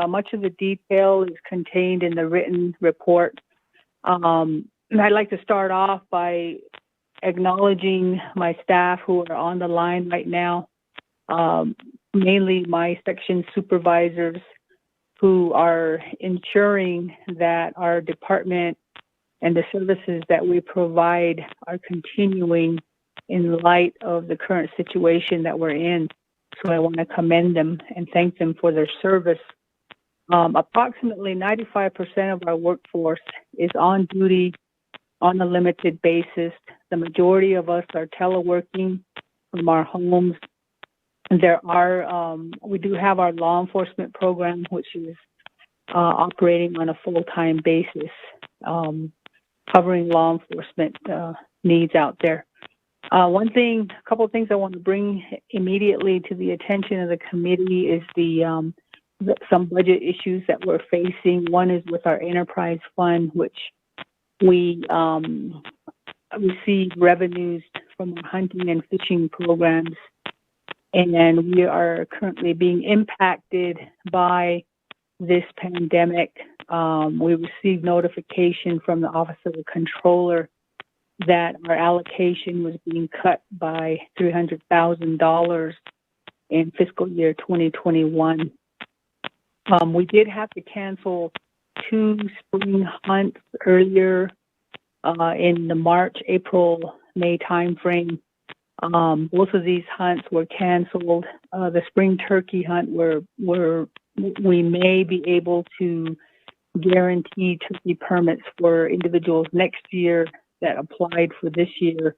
Much of the detail is contained in the written report. And I'd like to start off by acknowledging my staff who are on the line right now, mainly my section supervisors who are ensuring that our department and the services that we provide are continuing in light of the current situation that we're in. So I want to commend them and thank them for their service. Approximately 95% of our workforce is on duty on a limited basis. The majority of us are teleworking from our homes. We do have our law enforcement program, which is operating on a full-time basis, covering law enforcement needs out there. A couple of things I want to bring immediately to the attention of the committee is some budget issues that we're facing. One is with our enterprise fund, which we receive revenues from our hunting and fishing programs, and we are currently being impacted by this pandemic. We received notification from the Office of the Controller that our allocation was being cut by $300,000 in fiscal year 2021. We did have to cancel 2 spring hunts earlier in the March, April, May timeframe. Both of these hunts were canceled. The spring turkey hunt, we may be able to guarantee turkey permits for individuals next year that applied for this year.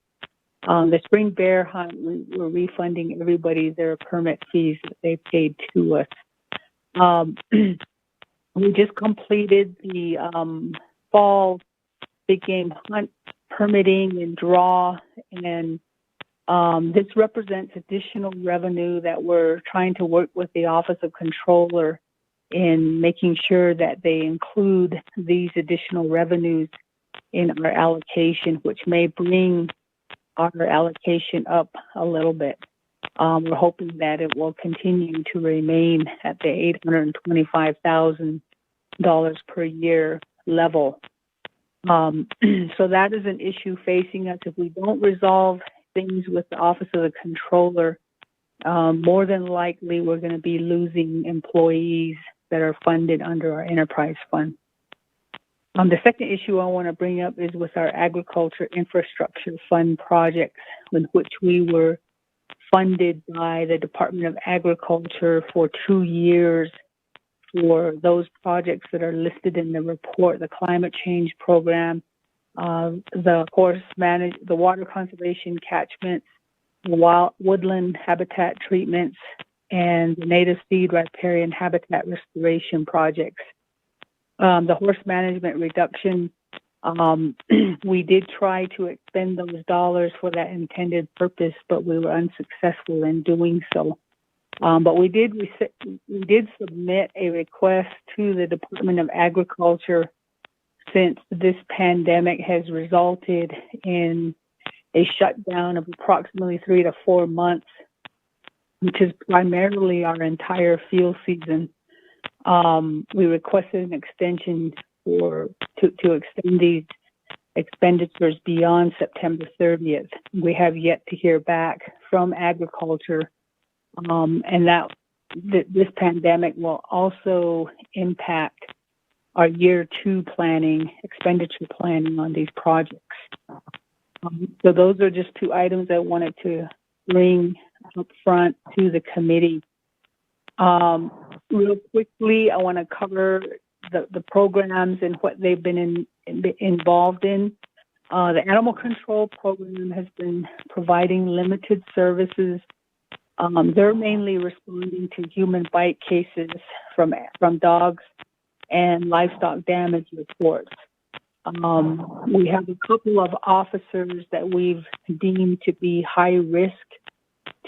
The spring bear hunt, we're refunding everybody their permit fees that they paid to us. We just completed the fall big game hunt permitting and draw, and this represents additional revenue that we're trying to work with the Office of Controller in making sure that they include these additional revenues in our allocation, which may bring our allocation up a little bit. We're hoping that it will continue to remain at the $825,000 per year level. So that is an issue facing us. If we don't resolve things with the Office of the Controller, more than likely we're going to be losing employees that are funded under our enterprise fund. The second issue I want to bring up is with our agriculture infrastructure fund projects, in which we were funded by the Department of Agriculture for 2 years for those projects that are listed in the report: the climate change program, the water conservation catchments, the woodland habitat treatments, and the native seed riparian habitat restoration projects. The horse management reduction, we did try to expend those dollars for that intended purpose, but we were unsuccessful in doing so. But we did submit a request to the Department of Agriculture, since this pandemic has resulted in a shutdown of approximately 3 to 4 months, which is primarily our entire field season. We requested an extension to extend these expenditures beyond September 30th. We have yet to hear back from agriculture, and this pandemic will also impact our year 2 expenditure planning on these projects. So those are just 2 items I wanted to bring up front to the committee. Real quickly, I want to cover the programs and what they've been involved in. The animal control program has been providing limited services. They're mainly responding to human bite cases from dogs and livestock damage reports. We have a couple of officers that we've deemed to be high risk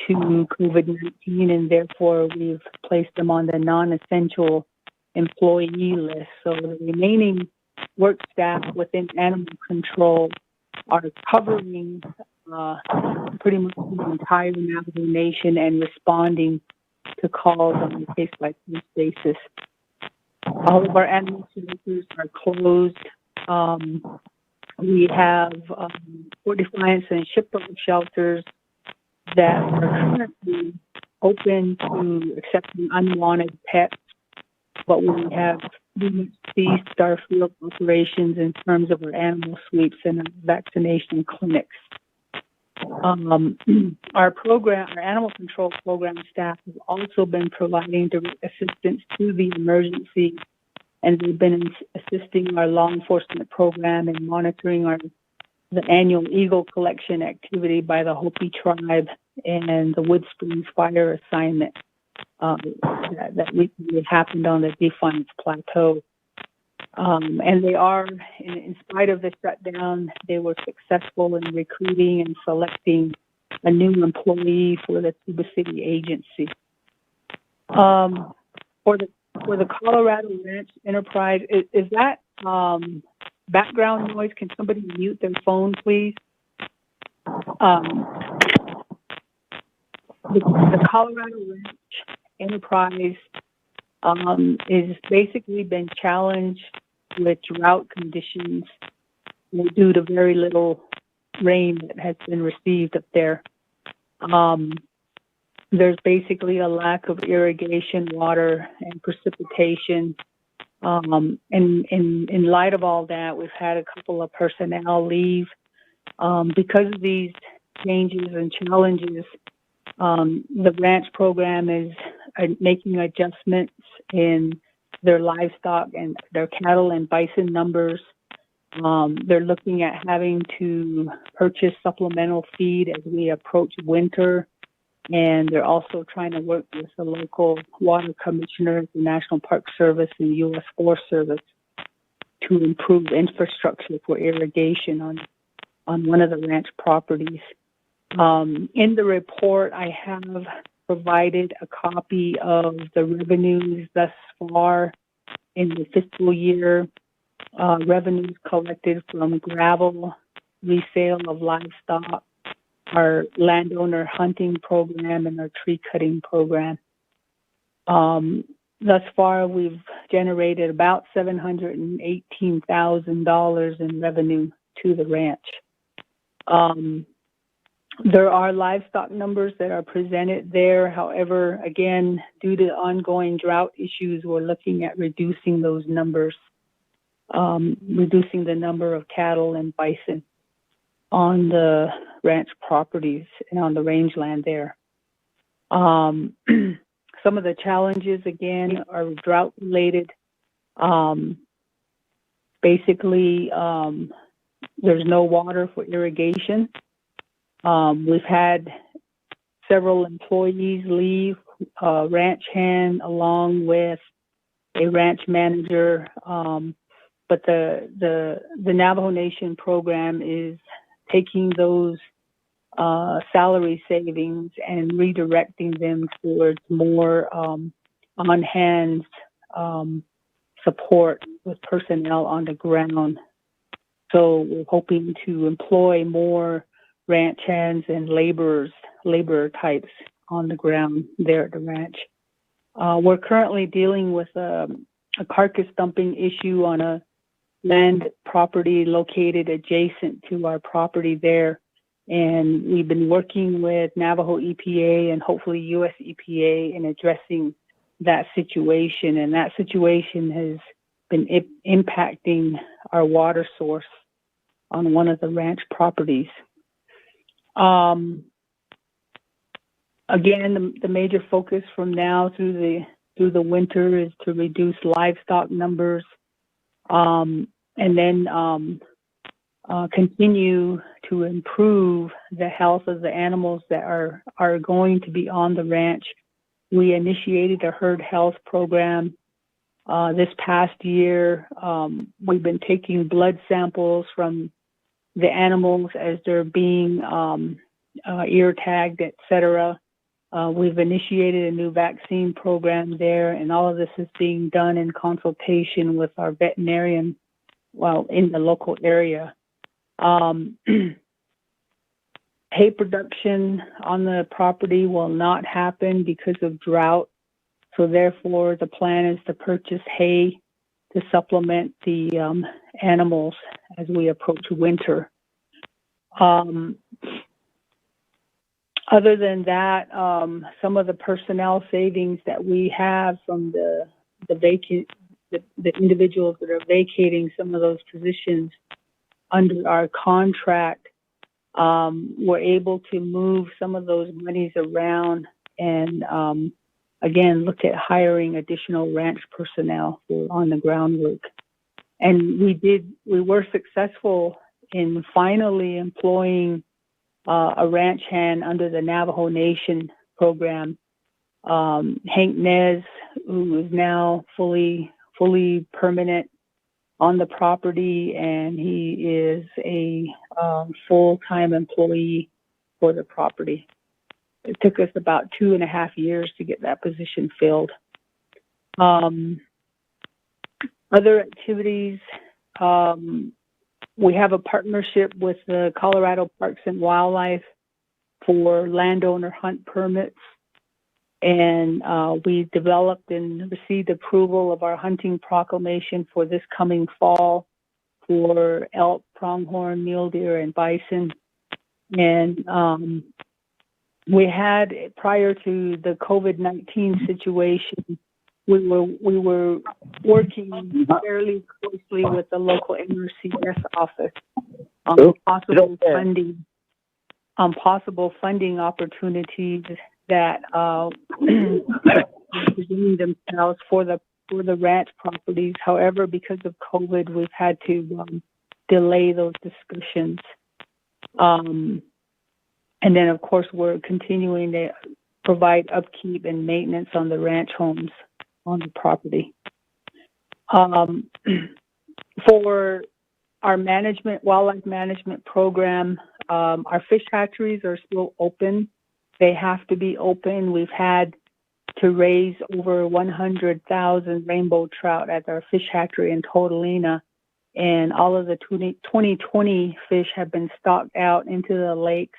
to COVID-19, and therefore we've placed them on the non-essential employee list. So the remaining work staff within animal control are covering pretty much the entire Navajo Nation and responding to calls on a case-by-case basis. All of our animal shelters are closed. We have Fort Defiance and Shipwreck shelters that are currently open to accepting unwanted pets, but we have pretty much ceased our field operations in terms of our animal sweeps and our vaccination clinics. Our animal control program staff has also been providing direct assistance to the emergency, and they've been assisting our law enforcement program in monitoring the annual eagle collection activity by the Hopi tribe and the Wood Springs Fire Assignment that recently happened on the Defiance Plateau. And they are, in spite of the shutdown, they were successful in recruiting and selecting a new employee for the Tuba City agency. For the Colorado Ranch Enterprise, is that background noise? Can somebody mute their phone, please? The Colorado Ranch Enterprise is basically been challenged with drought conditions due to very little rain that has been received up there. There's basically a lack of irrigation, water, and precipitation. And in light of all that, we've had a couple of personnel leave. Because of these changes and challenges, the ranch program is making adjustments in their livestock and their cattle and bison numbers. They're looking at having to purchase supplemental feed as we approach winter. And they're also trying to work with the local water commissioner, the National Park Service, and U.S. Forest Service to improve infrastructure for irrigation on one of the ranch properties. In the report, I have provided a copy of the revenues thus far in the fiscal year, revenues collected from gravel, resale of livestock, our landowner hunting program, and our tree cutting program. Thus far, we've generated about $718,000 in revenue to the ranch. There are livestock numbers that are presented there. However, again, due to ongoing drought issues, we're looking at reducing those numbers, reducing the number of cattle and bison on the ranch properties and on the rangeland there. Some of the challenges, again, are drought related. Basically, there's no water for irrigation. We've had several employees leave, a ranch hand along with a ranch manager. But the Navajo Nation program is taking those salary savings and redirecting them towards more on-hand support with personnel on the ground. So we're hoping to employ more ranch hands and laborer types on the ground there at the ranch. We're currently dealing with a carcass dumping issue on a land property located adjacent to our property there. And we've been working with Navajo EPA and hopefully US EPA in addressing that situation. And that situation has been impacting our water source on one of the ranch properties. Again, the major focus from now through the winter is to reduce livestock numbers, and then continue to improve the health of the animals that are going to be on the ranch. We initiated a herd health program this past year. We've been taking blood samples from the animals as they're being ear tagged, etc. We've initiated a new vaccine program there, and all of this is being done in consultation with our veterinarian, in the local area. Hay production on the property will not happen because of drought. So therefore, the plan is to purchase hay to supplement the animals as we approach winter. Other than that, some of the personnel savings that we have from the individuals that are vacating some of those positions under our contract, we're able to move some of those monies around and again look at hiring additional ranch personnel on the groundwork. And we were successful in finally employing a ranch hand under the Navajo Nation program. Hank Nez, who is now fully permanent on the property, and he is a full-time employee for the property. It took us about 2.5 years to get that position filled. Other activities, we have a partnership with the Colorado Parks and Wildlife for landowner hunt permits. And we developed and received approval of our hunting proclamation for this coming fall for elk, pronghorn, mule deer, and bison. And we had, prior to the COVID-19 situation, we were working fairly closely with the local NRCS office on possible funding opportunities that presenting themselves for the ranch properties. However, because of COVID, we've had to delay those discussions. And then, of course, we're continuing to provide upkeep and maintenance on the ranch homes on the property. For our wildlife management program, our fish hatcheries are still open. They have to be open. We've had to raise over 100,000 rainbow trout at our fish hatchery in Totalina, and all of the 2020 fish have been stocked out into the lakes,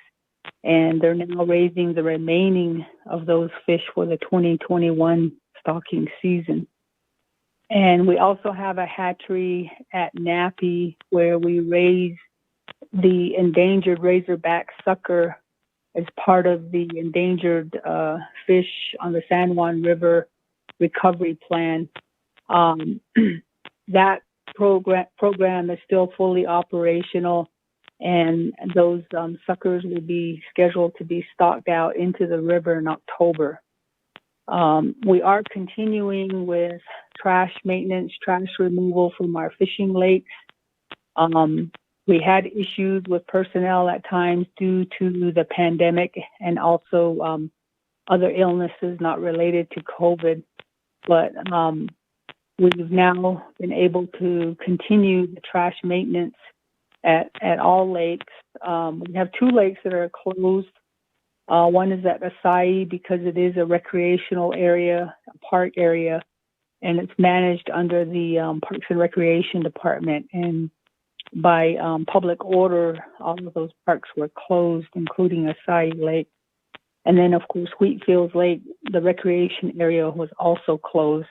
and they're now raising the remaining of those fish for the 2021 stocking season. And we also have a hatchery at Nappy where we raise the endangered razorback sucker as part of the endangered fish on the San Juan River recovery plan. That program is still fully operational, and those suckers will be scheduled to be stocked out into the river in October. We are continuing with trash maintenance, trash removal from our fishing lakes. We had issues with personnel at times due to the pandemic and also other illnesses not related to COVID. But we've now been able to continue the trash maintenance at all lakes. We have 2 lakes that are closed. One is at Acai because it is a recreational area, a park area, and it's managed under the Parks and Recreation Department. And by public order, all of those parks were closed, including Acai Lake. And then, of course, Wheatfields Lake, the recreation area, was also closed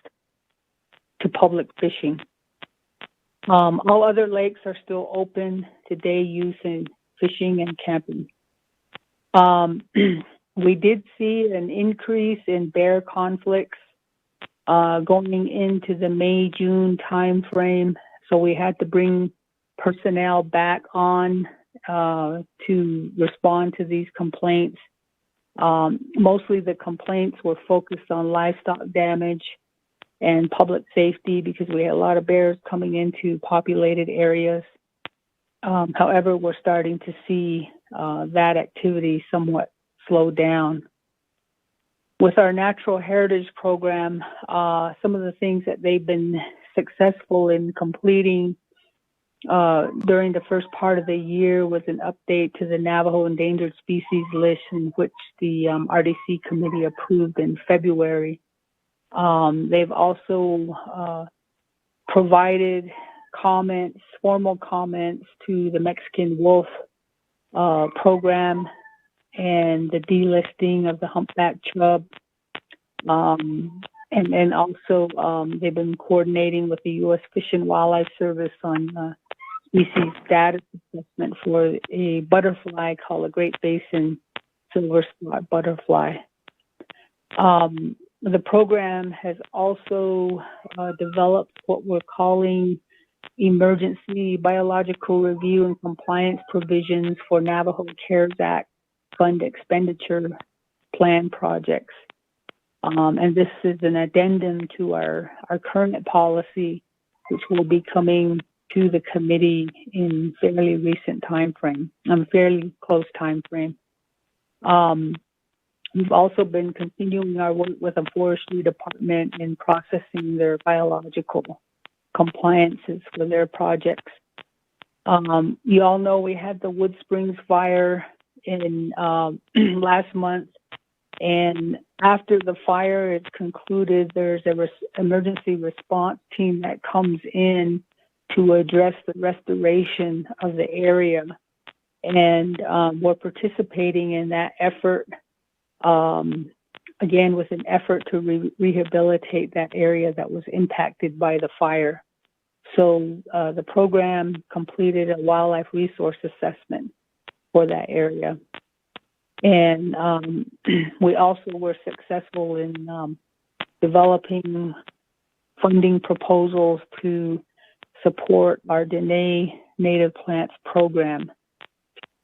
to public fishing. All other lakes are still open to day use in fishing and camping. We did see an increase in bear conflicts going into the May-June timeframe, so we had to bring personnel back on to respond to these complaints. Mostly the complaints were focused on livestock damage and public safety because we had a lot of bears coming into populated areas. However, we're starting to see that activity somewhat slow down. With our Natural Heritage Program, some of the things that they've been successful in completing during the first part of the year was an update to the Navajo Endangered Species list, in which the RDC committee approved in February. They've also provided comments, formal comments to the Mexican wolf program and the delisting of the humpback chub. And then also, they've been coordinating with the U.S. Fish and Wildlife Service on species status assessment for a butterfly called a Great Basin silver spot butterfly. The program has also developed what we're calling emergency biological review and compliance provisions for Navajo CARES Act fund expenditure plan projects. And this is an addendum to our current policy, which will be coming to the committee in fairly recent time frame, fairly close time frame. We've also been continuing our work with the forestry department in processing their biological compliances for their projects. You all know we had the Wood Springs fire in last month, and after the fire is concluded, there's an emergency response team that comes in to address the restoration of the area, and we're participating in that effort. Again, with an effort to rehabilitate that area that was impacted by the fire. So the program completed a wildlife resource assessment for that area. And we also were successful in developing funding proposals to support our Dene Native Plants program.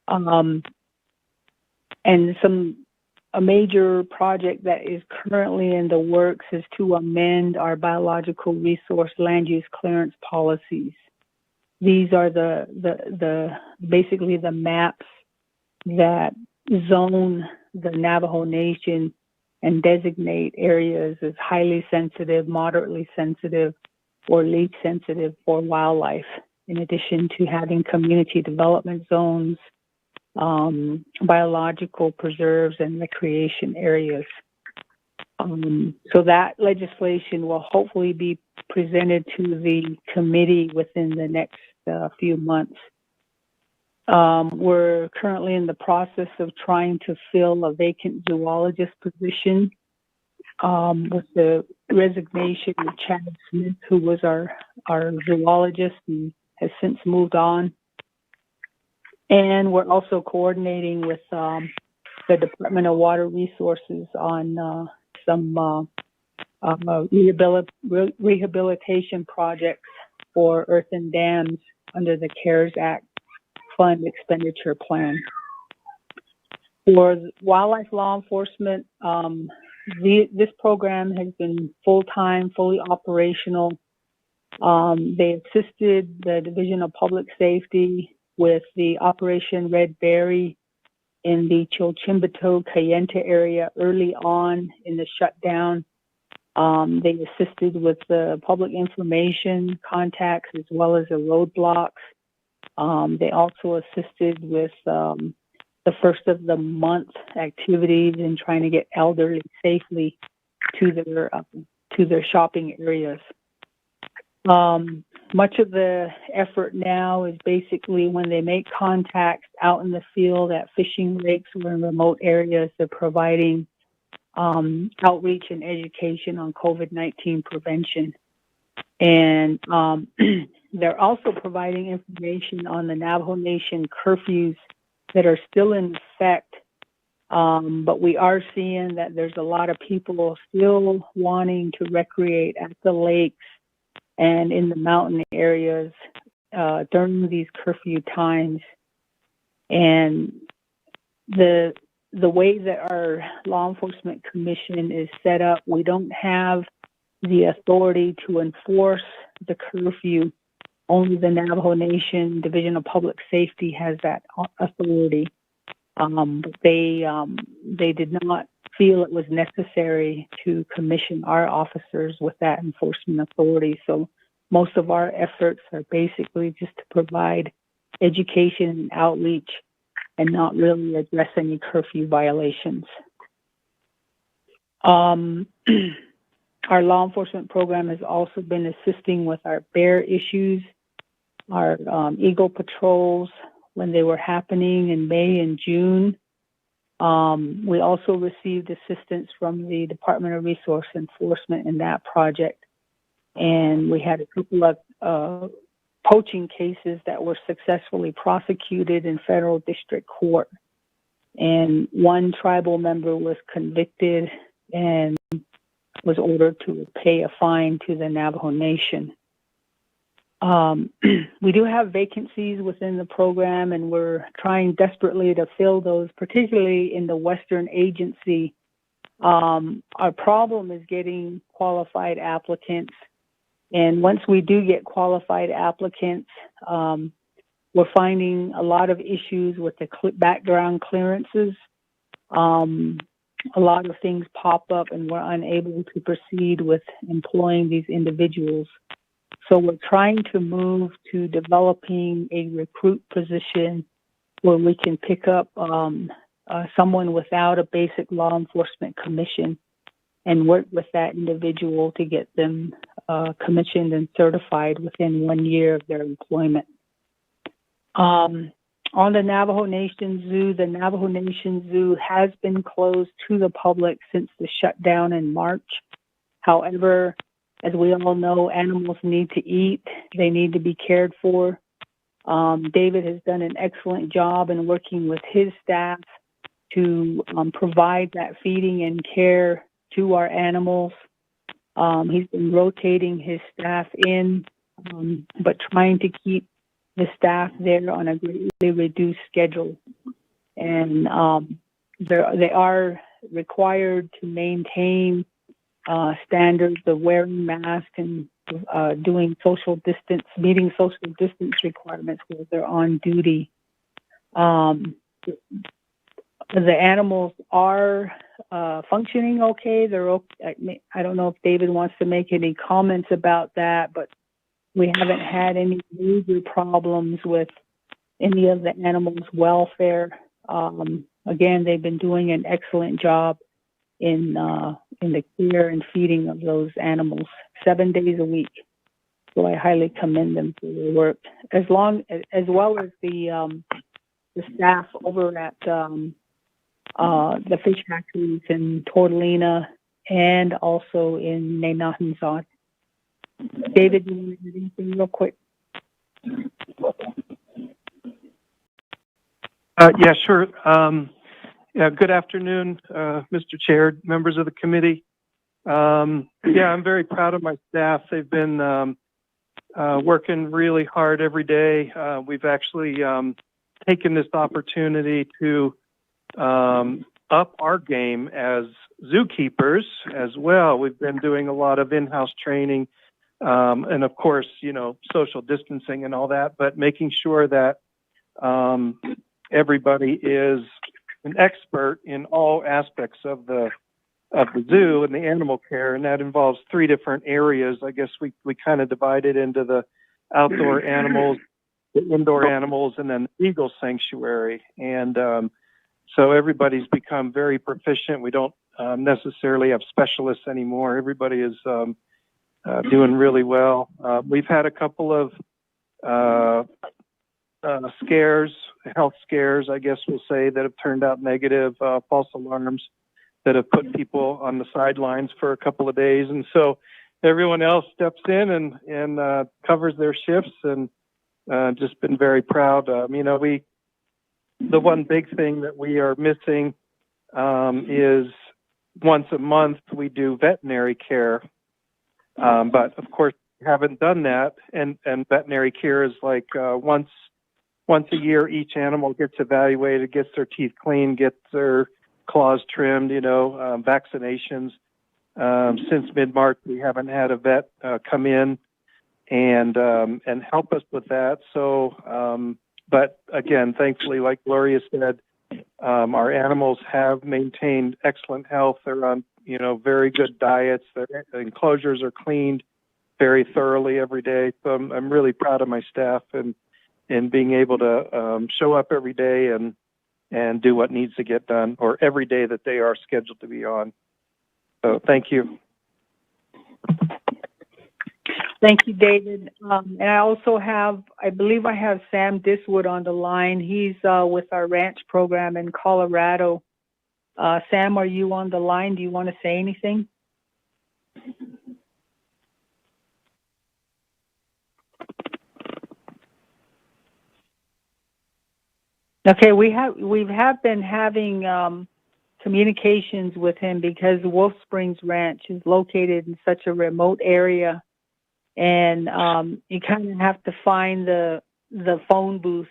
And a major project that is currently in the works is to amend our biological resource land use clearance policies. These are basically the maps that zone the Navajo Nation and designate areas as highly sensitive, moderately sensitive, or least sensitive for wildlife, in addition to having community development zones, biological preserves, and recreation areas. So that legislation will hopefully be presented to the committee within the next few months. We're currently in the process of trying to fill a vacant zoologist position with the resignation of Chad Smith, who was our zoologist and has since moved on. And we're also coordinating with the Department of Water Resources on some rehabilitation projects for earthen dams under the CARES Act fund expenditure plan. For wildlife law enforcement, this program has been full-time, fully operational. They assisted the Division of Public Safety with the Operation Red Berry in the Chilchimbato Cayenta area early on in the shutdown. They assisted with the public information contacts as well as the roadblocks. They also assisted with the first of the month activities in trying to get elderly safely to their shopping areas. Much of the effort now is basically when they make contacts out in the field at fishing lakes or in remote areas, they're providing outreach and education on COVID-19 prevention. And they're also providing information on the Navajo Nation curfews that are still in effect. But we are seeing that there's a lot of people still wanting to recreate at the lakes and in the mountain areas during these curfew times. And the way that our law enforcement commission is set up, we don't have the authority to enforce the curfew. Only the Navajo Nation Division of Public Safety has that authority. But they did not feel it was necessary to commission our officers with that enforcement authority. So most of our efforts are basically just to provide education and outreach and not really address any curfew violations. Our law enforcement program has also been assisting with our bear issues, our eagle patrols when they were happening in May and June. We also received assistance from the Department of Resource Enforcement in that project. And we had a couple of poaching cases that were successfully prosecuted in federal district court. And one tribal member was convicted and was ordered to pay a fine to the Navajo Nation. We do have vacancies within the program, and we're trying desperately to fill those, particularly in the Western Agency. Our problem is getting qualified applicants. And once we do get qualified applicants, we're finding a lot of issues with the background clearances. A lot of things pop up and we're unable to proceed with employing these individuals. So we're trying to move to developing a recruit position where we can pick up someone without a basic law enforcement commission and work with that individual to get them commissioned and certified within 1 year of their employment. On the Navajo Nation Zoo, the Navajo Nation Zoo has been closed to the public since the shutdown in March. However, as we all know, animals need to eat. They need to be cared for. David has done an excellent job in working with his staff to provide that feeding and care to our animals. He's been rotating his staff in, but trying to keep the staff there on a greatly reduced schedule. And they are required to maintain standards of wearing masks and doing meeting social distance requirements while they're on duty. The animals are functioning okay. They're okay. I don't know if David wants to make any comments about that, but we haven't had any major problems with any of the animals' welfare. Again, they've been doing an excellent job in the care and feeding of those animals 7 days a week. So I highly commend them for their work, as well as the staff over at the fish hatcheries in Tortolina and also in Nenahunzot. David, do you want to add anything real quick? Yeah, sure. Good afternoon, Mr. Chair, members of the committee. I'm very proud of my staff. They've been working really hard every day. We've actually taken this opportunity to up our game as zookeepers as well. We've been doing a lot of in-house training and, of course, social distancing and all that, but making sure that everybody is an expert in all aspects of the zoo and the animal care, and that involves 3 different areas. I guess we kind of divide it into the outdoor animals, the indoor animals, and then the eagle sanctuary. And so everybody's become very proficient. We don't necessarily have specialists anymore. Everybody is doing really well. We've had a couple of health scares, I guess we'll say, that have turned out negative, false alarms that have put people on the sidelines for a couple of days. And so everyone else steps in and covers their shifts, and just been very proud. The one big thing that we are missing is once a month we do veterinary care. But of course, we haven't done that. And veterinary care is like once a year, each animal gets evaluated, gets their teeth cleaned, gets their claws trimmed, vaccinations. Since mid-March, we haven't had a vet come in and help us with that. So, but again, thankfully, like Gloria said, our animals have maintained excellent health. They're on, very good diets. Their enclosures are cleaned very thoroughly every day. So I'm really proud of my staff and being able to show up every day and do what needs to get done, or every day that they are scheduled to be on. So thank you. Thank you, David. And I also believe I have Sam Diswood on the line. He's with our ranch program in Colorado. Sam, are you on the line? Do you want to say anything? Okay, we have been having communications with him because Wolf Springs Ranch is located in such a remote area, and you kind of have to find the phone booth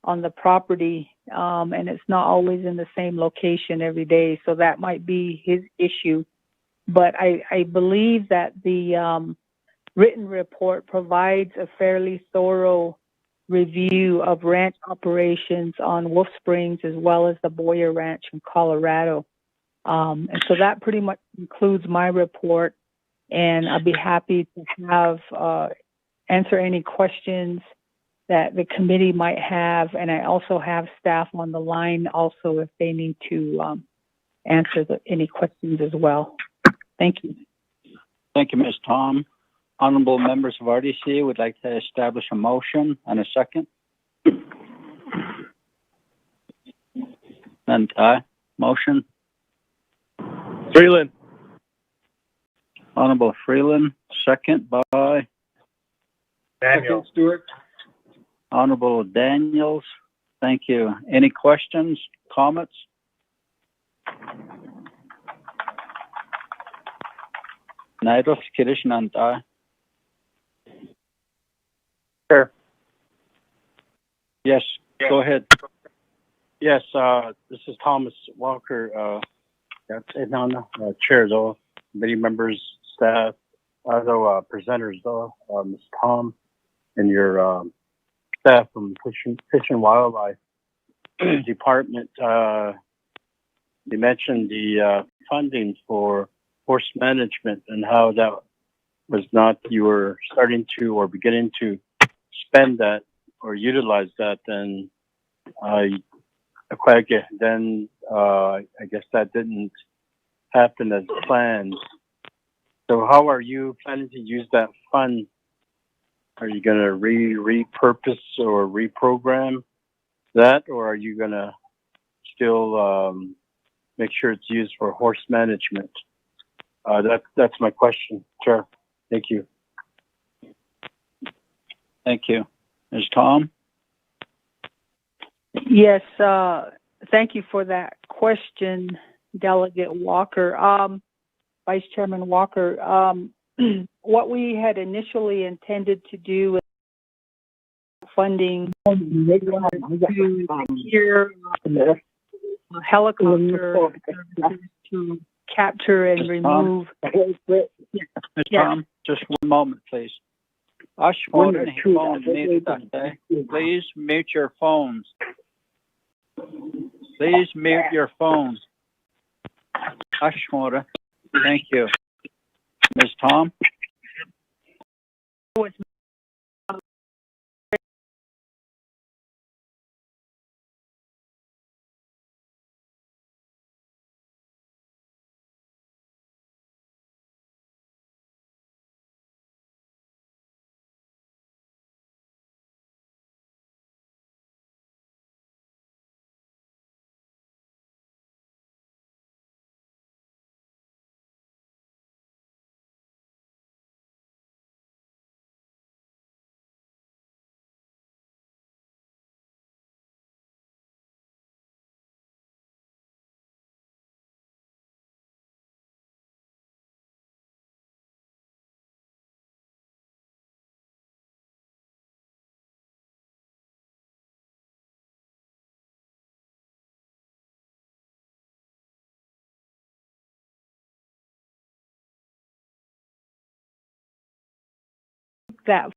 on the property, and it's not always in the same location every day, so that might be his issue. But I believe that the written report provides a fairly thorough review of ranch operations on Wolf Springs as well as the Boyer Ranch in Colorado. And so that pretty much includes my report, and I'll be happy to have answer any questions that the committee might have, and I also have staff on the line also if they need to answer any questions as well. Thank you. Thank you, Ms. Tom. Honorable members of RDC would like to establish a motion and a second. And motion. Freeland. Honorable Freeland, second by Daniel Stewart. Honorable Daniels. Thank you. Any questions, comments? Naidos Kirishnand. Sure. Yes, go ahead. Yes, this is Thomas Walker, Chair, though, committee members, staff, other presenters, though, Ms. Tom, and your staff from Fish and Wildlife Department. You mentioned the funding for horse management and how that was not, you were starting to or beginning to spend that or utilize that, and I guess that didn't happen as planned. So how are you planning to use that fund? Are you going to repurpose or reprogram that, or are you going to still make sure it's used for horse management? That's my question, Chair. Thank you. Thank you. Ms. Tom? Yes, thank you for that question, Delegate Walker. Vice Chairman Walker, what we had initially intended to do with funding to secure helicopter to capture and remove. Ms. Tom, just one moment, please. Please mute your phones. Please mute your phones. Thank you. Ms. Tom? That